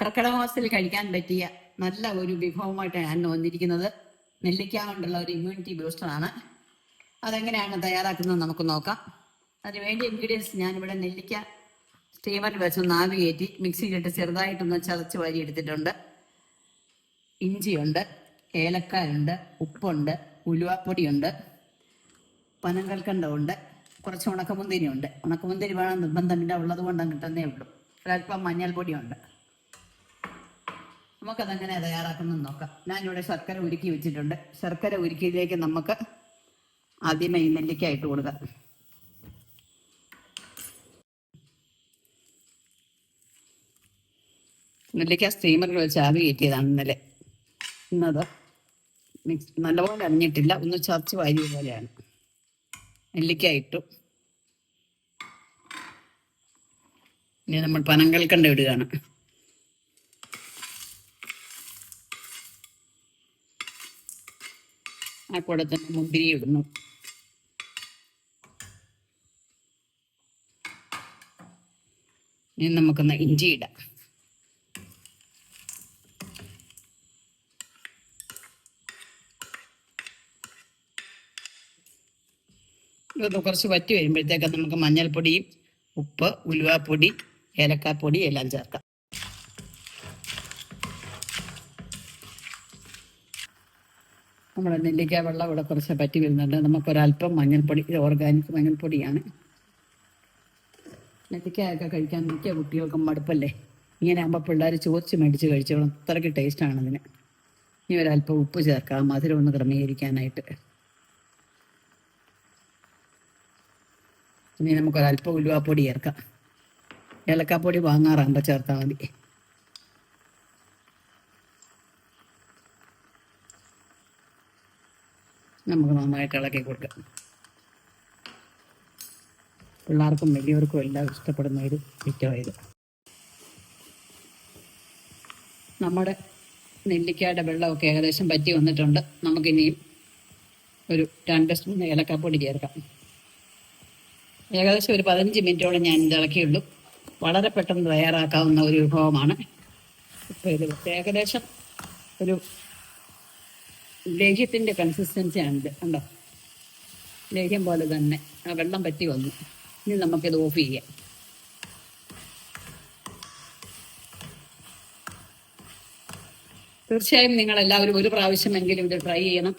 കർക്കിടക മാസത്തിൽ കഴിക്കാൻ പറ്റിയ നല്ല ഒരു വിഭവമായിട്ടാണ് ഞാൻ വന്നിരിക്കുന്നത്. നെല്ലിക്ക കൊണ്ടുള്ള ഒരു ഇമ്മ്യൂണിറ്റി ബൂസ്റ്ററാണ്. അതെങ്ങനെയാണ് തയ്യാറാക്കുന്നത് നമുക്ക് നോക്കാം. അതിനുവേണ്ടി ഇൻഗ്രീഡിയൻസ് ഞാനിവിടെ നെല്ലിക്ക സ്റ്റീമറിൽ വെച്ചൊന്ന് ആവി കയറ്റി മിക്സിയിലിട്ട് ചെറുതായിട്ടൊന്ന് ചതച്ച് വാരി എടുത്തിട്ടുണ്ട്. ഇഞ്ചിയുണ്ട്, ഏലക്കായുണ്ട്, ഉപ്പുണ്ട്, ഉലുവാപ്പൊടിയുണ്ട്, പനങ്കൽക്കണ്ടമുണ്ട്, കുറച്ച് ഉണക്കമുന്തിരിയുണ്ട്. ഉണക്കമുന്തിരി വേണം നിർബന്ധമില്ല, ഉള്ളത് കൊണ്ട് കിട്ടുന്നേ ഉള്ളൂ. ഒരല്പം മഞ്ഞൾപ്പൊടിയുണ്ട്. നമുക്കതെങ്ങനെ തയ്യാറാക്കുന്നത് നോക്കാം. ഞാനിവിടെ ശർക്കര ഉരുക്കി വെച്ചിട്ടുണ്ട്. ശർക്കര ഉരുക്കിയതിലേക്ക് നമുക്ക് ആദ്യമേ ഈ നെല്ലിക്ക ഇട്ട് കൊടുക്കാം. നെല്ലിക്ക സ്റ്റീമറിൽ വെച്ച് ആവി കയറ്റിയതാണ് ഇന്നലെ. ഇന്നത് നല്ലപോലെ അരിഞ്ഞിട്ടില്ല, ഒന്ന് ചതച്ച് വാരിയ പോലെയാണ്. നെല്ലിക്ക ഇട്ടു. ഇനി നമ്മൾ പനങ്കൽക്കണ്ട ഇടുകയാണ്. ആ കൂടെ തന്നെ മുന്തിരി ഇടുന്നു. ഇനി നമുക്കൊന്ന് ഇഞ്ചി ഇടാം. ഇതൊന്ന് കുറച്ച് വറ്റി വരുമ്പോഴത്തേക്ക് നമുക്ക് മഞ്ഞൾപ്പൊടിയും ഉപ്പ്, ഉലുവാപ്പൊടി, ഏലക്കാപ്പൊടി എല്ലാം ചേർക്കാം. നമ്മുടെ നെല്ലിക്ക വെള്ളം ഇവിടെ കുറച്ച് പറ്റി വരുന്നുണ്ട്. നമുക്കൊരല്പം മഞ്ഞൾപ്പൊടി, ഇത് ഓർഗാനിക് മഞ്ഞൾപ്പൊടിയാണ്. നെല്ലിക്കയൊക്കെ കഴിക്കാൻ മിക്ക കുട്ടികൾക്കും മടുപ്പല്ലേ. ഇങ്ങനെ ആകുമ്പോൾ പിള്ളേർ ചോദിച്ച് മേടിച്ച് കഴിച്ചോളും. അത്രയ്ക്ക് ടേസ്റ്റാണ് അതിന്. ഇനി ഒരല്പം ഉപ്പ് ചേർക്കാം, മധുരം ഒന്ന് ക്രമീകരിക്കാനായിട്ട്. ഇനി നമുക്കൊരല്പം ഉലുവാപ്പൊടി ചേർക്കാം. ഏലക്കാപ്പൊടി വാങ്ങാറാകുമ്പോൾ ചേർത്താൽ മതി. നമുക്ക് നന്നായിട്ട് ഇളക്കി കൊടുക്കാം. പിള്ളേർക്കും വലിയവർക്കും എല്ലാം ഇഷ്ടപ്പെടുന്ന ഒരു ഐറ്റമായത്. നമ്മുടെ നെല്ലിക്കയുടെ വെള്ളമൊക്കെ ഏകദേശം പറ്റി വന്നിട്ടുണ്ട്. നമുക്കിനിയും ഒരു 2 സ്പൂൺ ഏലക്കാപ്പൊടി ചേർക്കാം. ഏകദേശം ഒരു 15 മിനിറ്റോളം ഞാൻ ഇത് ഇളക്കിയുള്ളൂ. വളരെ പെട്ടെന്ന് തയ്യാറാക്കാവുന്ന ഒരു വിഭവമാണ്. ഇപ്പോൾ ഇത് ഏകദേശം ഒരു ലേഹ്യത്തിൻ്റെ കൺസിസ്റ്റൻസിയാണിത്. കണ്ടോ, ലേഹ്യം പോലെ തന്നെ ആ വെള്ളം പറ്റി വന്നു. ഇനി നമുക്കിത് ഓഫ് ചെയ്യാം. തീർച്ചയായും നിങ്ങളെല്ലാവരും ഒരു പ്രാവശ്യമെങ്കിലും ഇത് ട്രൈ ചെയ്യണം.